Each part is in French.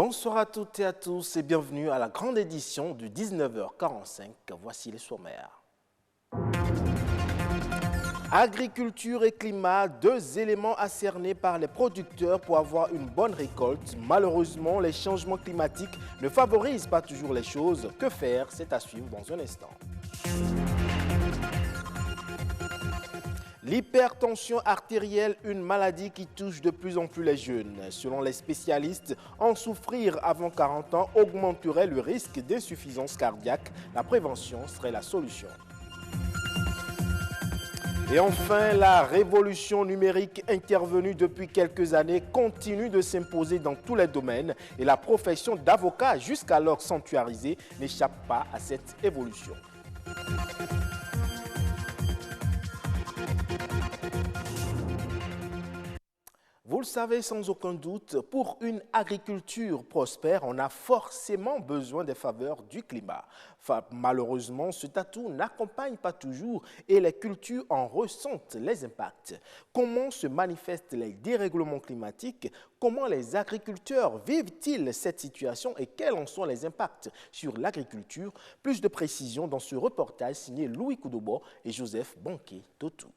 Bonsoir à toutes et à tous et bienvenue à la grande édition du 19h45. Voici les sommaires. Agriculture et climat, deux éléments à cerner par les producteurs pour avoir une bonne récolte. Malheureusement, les changements climatiques ne favorisent pas toujours les choses. Que faire? C'est à suivre dans un instant. L'hypertension artérielle, une maladie qui touche de plus en plus les jeunes. Selon les spécialistes, en souffrir avant 40 ans augmenterait le risque d'insuffisance cardiaque. La prévention serait la solution. Et enfin, la révolution numérique intervenue depuis quelques années continue de s'imposer dans tous les domaines et la profession d'avocat, jusqu'alors sanctuarisée, n'échappe pas à cette évolution. Vous le savez sans aucun doute, pour une agriculture prospère, on a forcément besoin des faveurs du climat. Malheureusement, cet atout n'accompagne pas toujours et les cultures en ressentent les impacts. Comment se manifestent les dérèglements climatiques? Comment les agriculteurs vivent-ils cette situation et quels en sont les impacts sur l'agriculture? Plus de précisions dans ce reportage signé Louis Koudobo et Joseph Bonquet-Totou.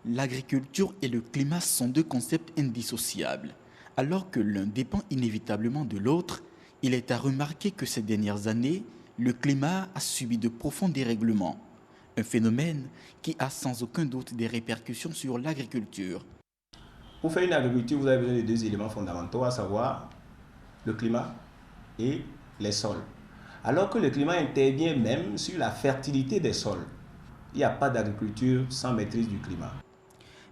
L'agriculture et le climat sont deux concepts indissociables. Alors que l'un dépend inévitablement de l'autre, il est à remarquer que ces dernières années, le climat a subi de profonds dérèglements. Un phénomène qui a sans aucun doute des répercussions sur l'agriculture. Pour faire une agriculture, vous avez besoin de deux éléments fondamentaux, à savoir le climat et les sols. Alors que le climat intervient même sur la fertilité des sols. Il n'y a pas d'agriculture sans maîtrise du climat.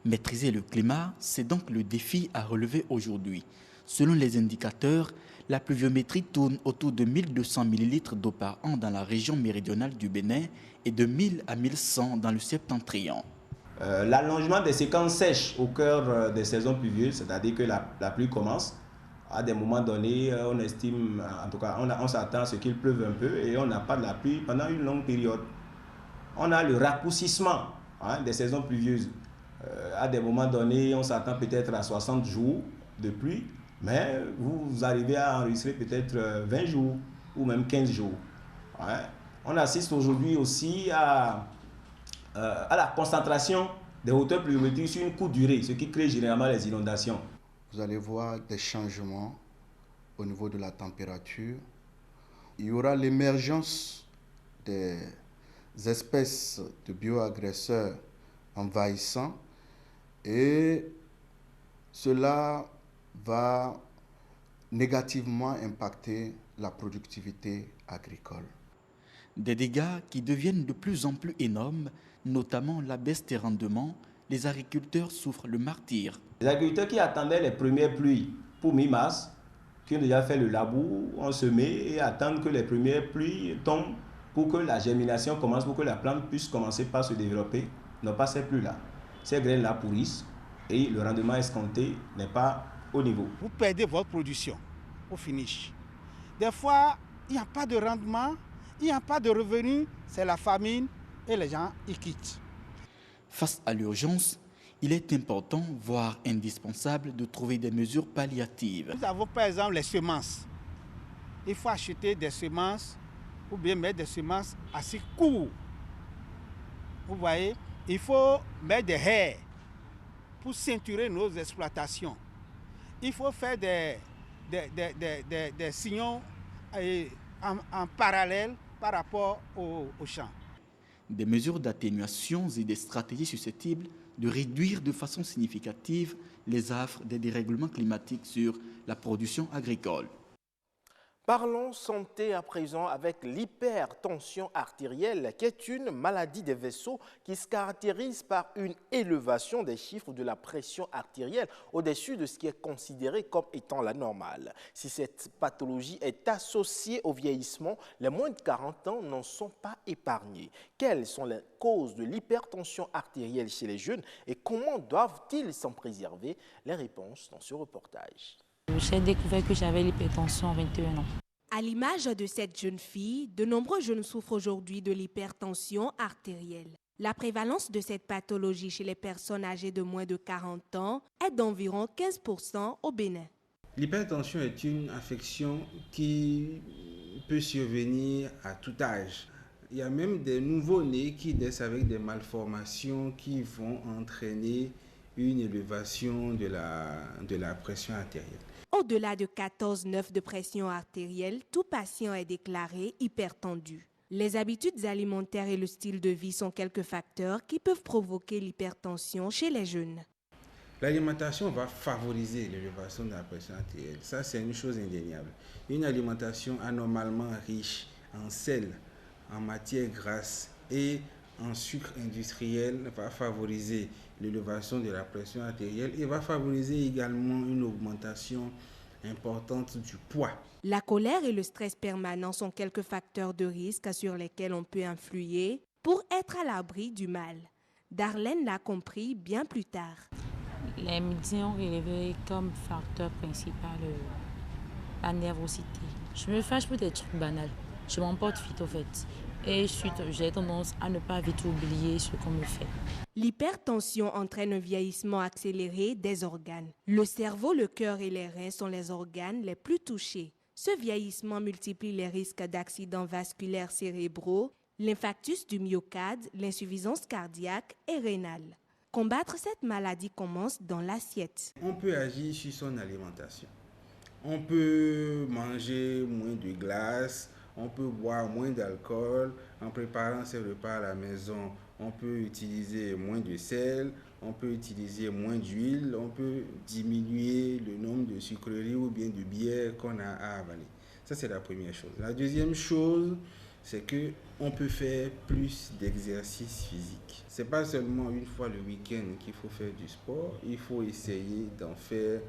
Maîtriser le climat, c'est donc le défi à relever aujourd'hui. Selon les indicateurs, la pluviométrie tourne autour de 1200 ml d'eau par an dans la région méridionale du Bénin et de 1000 à 1100 dans le septentrion. L'allongement des séquences sèches au cœur des saisons pluvieuses, c'est-à-dire que la pluie commence, à des moments donnés, on estime, en tout cas, on s'attend à ce qu'il pleuve un peu et on n'a pas de la pluie pendant une longue période. On a le raccourcissement des saisons pluvieuses. À des moments donnés, on s'attend peut-être à 60 jours de pluie, mais vous arrivez à enregistrer peut-être 20 jours ou même 15 jours. On assiste aujourd'hui aussi à la concentration des hauteurs pluviométriques sur une courte durée, ce qui crée généralement les inondations. Vous allez voir des changements au niveau de la température. Il y aura l'émergence des espèces de bioagresseurs envahissants et cela va négativement impacter la productivité agricole. Des dégâts qui deviennent de plus en plus énormes, notamment la baisse des rendements. Les agriculteurs souffrent le martyre. Les agriculteurs qui attendaient les premières pluies pour mi-mars, qui ont déjà fait le labour, ont semé et attendent que les premières pluies tombent pour que la germination commence, pour que la plante puisse commencer par se développer, n'ont pas ces pluies-là. Ces graines-là pourrissent et le rendement escompté n'est pas au niveau. Vous perdez votre production au finish. Des fois, il n'y a pas de rendement, il n'y a pas de revenus, c'est la famine et les gens y quittent. Face à l'urgence, il est important, voire indispensable, de trouver des mesures palliatives. Nous avons par exemple les semences. Il faut acheter des semences ou bien mettre des semences assez courtes. Vous voyez, il faut mettre des haies pour ceinturer nos exploitations. Il faut faire des sillons en parallèle par rapport aux champs. Des mesures d'atténuation et des stratégies susceptibles de réduire de façon significative les affres des dérèglements climatiques sur la production agricole. Parlons santé à présent avec l'hypertension artérielle qui est une maladie des vaisseaux qui se caractérise par une élévation des chiffres de la pression artérielle au-dessus de ce qui est considéré comme étant la normale. Si cette pathologie est associée au vieillissement, les moins de 40 ans n'en sont pas épargnés. Quelles sont les causes de l'hypertension artérielle chez les jeunes et comment doivent-ils s'en préserver? Les réponses dans ce reportage. J'ai découvert que j'avais l'hypertension à 21 ans. À l'image de cette jeune fille, de nombreux jeunes souffrent aujourd'hui de l'hypertension artérielle. La prévalence de cette pathologie chez les personnes âgées de moins de 40 ans est d'environ 15% au Bénin. L'hypertension est une affection qui peut survenir à tout âge. Il y a même des nouveaux-nés qui naissent avec des malformations qui vont entraîner une élévation de la pression artérielle. Au-delà de 14,9 de pression artérielle, tout patient est déclaré hypertendu. Les habitudes alimentaires et le style de vie sont quelques facteurs qui peuvent provoquer l'hypertension chez les jeunes. L'alimentation va favoriser l'élévation de la pression artérielle. Ça, c'est une chose indéniable. Une alimentation anormalement riche en sel, en matières grasses et en sucre industriel va favoriser l'élévation de la pression artérielle et va favoriser également une augmentation importante du poids. La colère et le stress permanent sont quelques facteurs de risque sur lesquels on peut influer pour être à l'abri du mal. Darlene l'a compris bien plus tard. Les médecins ont relevé comme facteur principal la nervosité. Je me fâche pour des trucs banals. Je m'emporte vite au fait. Et j'ai tendance à ne pas vite oublier ce qu'on me fait. L'hypertension entraîne un vieillissement accéléré des organes. Le cerveau, le cœur et les reins sont les organes les plus touchés. Ce vieillissement multiplie les risques d'accidents vasculaires cérébraux, l'infarctus du myocarde, l'insuffisance cardiaque et rénale. Combattre cette maladie commence dans l'assiette. On peut agir sur son alimentation. On peut manger moins de glace, on peut boire moins d'alcool. En préparant ses repas à la maison, on peut utiliser moins de sel, on peut utiliser moins d'huile, on peut diminuer le nombre de sucreries ou bien de bière qu'on a à avaler. Ça, c'est la première chose. La deuxième chose, c'est qu'on peut faire plus d'exercice physique. Ce n'est pas seulement une fois le week-end qu'il faut faire du sport, il faut essayer d'en faire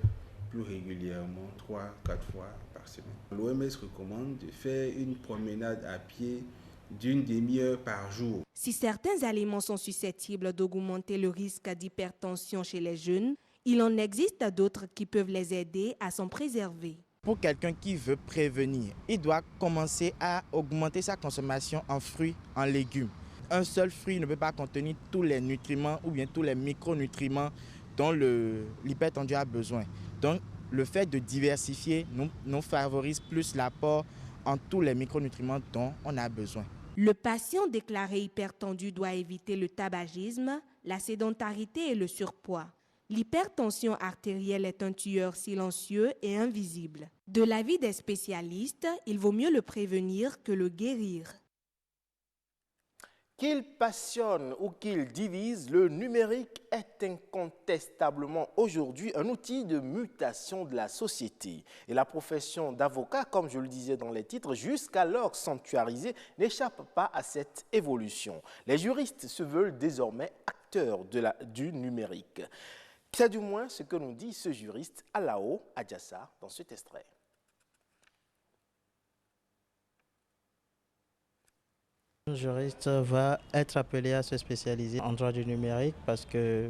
plus régulièrement, 3-4 fois par semaine. L'OMS recommande de faire une promenade à pied d'une demi-heure par jour. Si certains aliments sont susceptibles d'augmenter le risque d'hypertension chez les jeunes, il en existe d'autres qui peuvent les aider à s'en préserver. Pour quelqu'un qui veut prévenir, il doit commencer à augmenter sa consommation en fruits, en légumes. Un seul fruit ne peut pas contenir tous les nutriments ou bien tous les micronutriments dont l'hypertendu a besoin. Donc, le fait de diversifier nous favorise plus l'apport en tous les micronutriments dont on a besoin. Le patient déclaré hypertendu doit éviter le tabagisme, la sédentarité et le surpoids. L'hypertension artérielle est un tueur silencieux et invisible. De l'avis des spécialistes, il vaut mieux le prévenir que le guérir. Qu'il passionne ou qu'il divise, le numérique est incontestablement aujourd'hui un outil de mutation de la société. Et la profession d'avocat, comme je le disais dans les titres, jusqu'alors sanctuarisée, n'échappe pas à cette évolution. Les juristes se veulent désormais acteurs du numérique. C'est du moins ce que nous dit ce juriste Alao Adjassa dans cet extrait. Un juriste va être appelé à se spécialiser en droit du numérique parce que,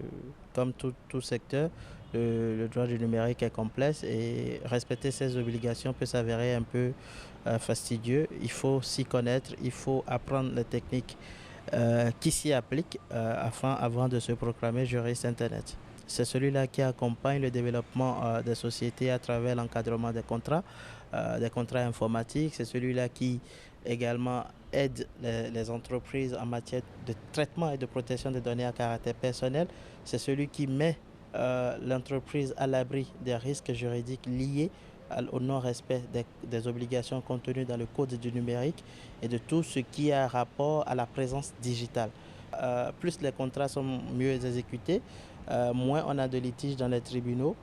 comme tout secteur, le droit du numérique est complexe et respecter ses obligations peut s'avérer un peu fastidieux. Il faut s'y connaître, il faut apprendre les techniques qui s'y appliquent avant de se proclamer juriste Internet. C'est celui-là qui accompagne le développement des sociétés à travers l'encadrement des contrats informatiques. C'est celui-là qui également aide les entreprises en matière de traitement et de protection des données à caractère personnel. C'est celui qui met l'entreprise à l'abri des risques juridiques liés au non-respect des obligations contenues dans le code du numérique et de tout ce qui a rapport à la présence digitale. Plus les contrats sont mieux exécutés, moins on a de litiges dans les tribunaux.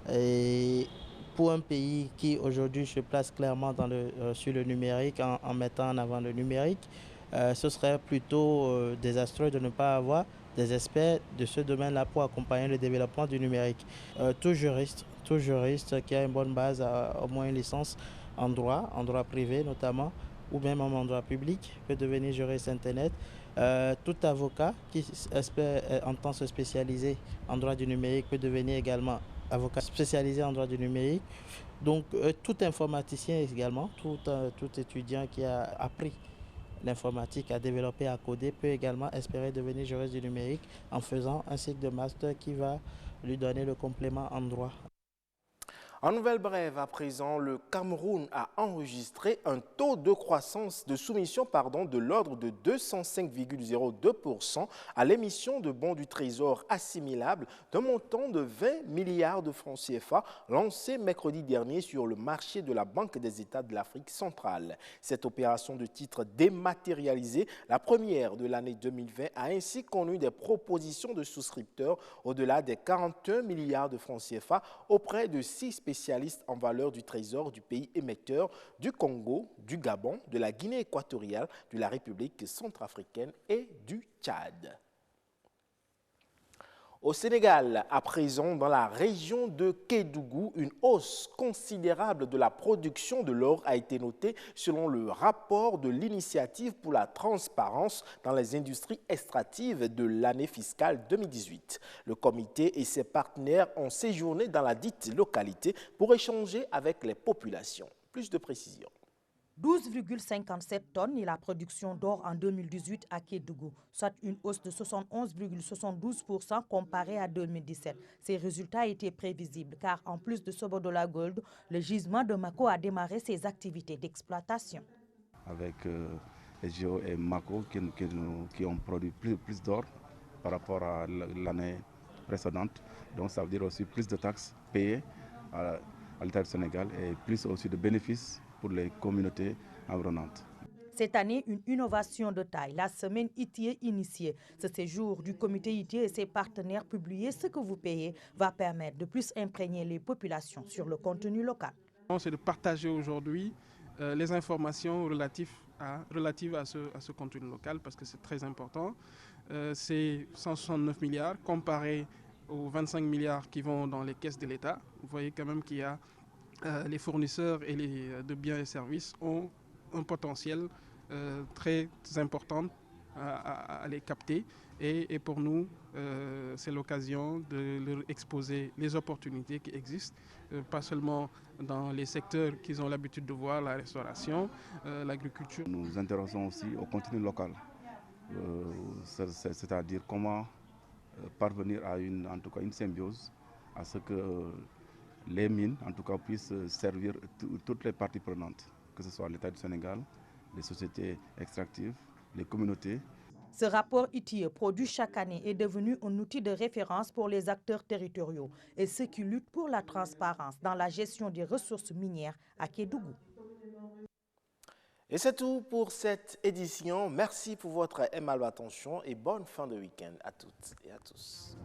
Et pour un pays qui aujourd'hui se place clairement sur le numérique en mettant en avant le numérique, ce serait plutôt désastreux de ne pas avoir des experts de ce domaine-là pour accompagner le développement du numérique. Tout juriste qui a une bonne base, au moins une licence en droit privé notamment, ou même en droit public, peut devenir juriste Internet. Tout avocat qui entend se spécialiser en droit du numérique peut devenir également avocat spécialisé en droit du numérique. Donc tout informaticien également, tout étudiant qui a appris l'informatique, à développer, à coder, peut également espérer devenir juriste du numérique en faisant un cycle de master qui va lui donner le complément en droit. En nouvelle brève, à présent, le Cameroun a enregistré un taux de croissance de soumission de l'ordre de 205,02% à l'émission de bons du Trésor assimilables d'un montant de 20 milliards de francs CFA lancé mercredi dernier sur le marché de la Banque des États de l'Afrique centrale. Cette opération de titre dématérialisée, la première de l'année 2020, a ainsi connu des propositions de souscripteurs au-delà des 41 milliards de francs CFA auprès de 6 spécialistes en valeur du trésor du pays émetteur du Congo, du Gabon, de la Guinée équatoriale, de la République centrafricaine et du Tchad. Au Sénégal, à présent, dans la région de Kédougou, une hausse considérable de la production de l'or a été notée selon le rapport de l'initiative pour la transparence dans les industries extractives de l'année fiscale 2018. Le comité et ses partenaires ont séjourné dans la dite localité pour échanger avec les populations. Plus de précisions. 12,57 tonnes est la production d'or en 2018 à Kédougou, soit une hausse de 71,72% comparée à 2017. Ces résultats étaient prévisibles car en plus de Sobodola Gold, le gisement de Mako a démarré ses activités d'exploitation. Avec SGO et Mako qui ont produit plus d'or par rapport à l'année précédente. Donc ça veut dire aussi plus de taxes payées à l'État du Sénégal et plus aussi de bénéfices pour les communautés environnantes. Cette année, une innovation de taille, la semaine ITIE initiée. Ce séjour du comité ITIE et ses partenaires publiés ce que vous payez va permettre de plus imprégner les populations sur le contenu local. C'est de partager aujourd'hui les informations relatives à ce contenu local parce que c'est très important. C'est 169 milliards comparé aux 25 milliards qui vont dans les caisses de l'État. Vous voyez quand même qu'il y a les fournisseurs et de biens et services ont un potentiel très important à les capter. Et pour nous, c'est l'occasion de leur exposer les opportunités qui existent, pas seulement dans les secteurs qu'ils ont l'habitude de voir, la restauration, l'agriculture. Nous nous intéressons aussi au contenu local, c'est-à-dire comment parvenir à une symbiose, à ce que les mines, en tout cas, puissent servir toutes les parties prenantes, que ce soit l'État du Sénégal, les sociétés extractives, les communautés. Ce rapport ITIE produit chaque année est devenu un outil de référence pour les acteurs territoriaux et ceux qui luttent pour la transparence dans la gestion des ressources minières à Kédougou. Et c'est tout pour cette édition. Merci pour votre aimable attention et bonne fin de week-end à toutes et à tous.